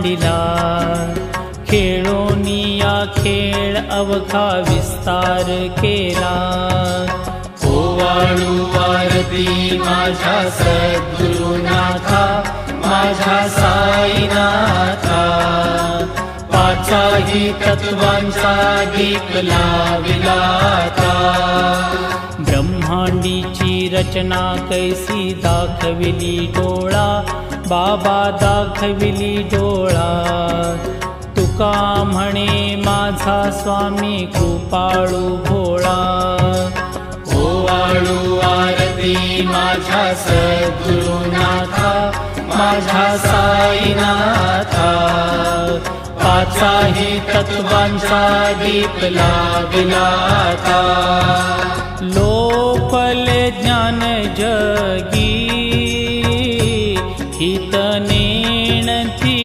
मांडिला। खेळोनिया खेळ अवघा विस्तार केला। ओवाळू आरती माझ्या सद्गुरुनाथा, माझ्या साईनाथा। पाचाही तत्वांचा दीप लाविला आता। ब्रह्मांडीची रचना कैसी दाखविली डोळा, बाबा दाखविली डोळा। तुका म्हणे माझा स्वामी कृपाळू भोळा। ओवाळू आरती माझ्या सद्गुरुनाथा, माझ्या साईनाथा। पाचाही तत्वांचा दीप लाविला आता। लोपले ज्ञान जगी, हित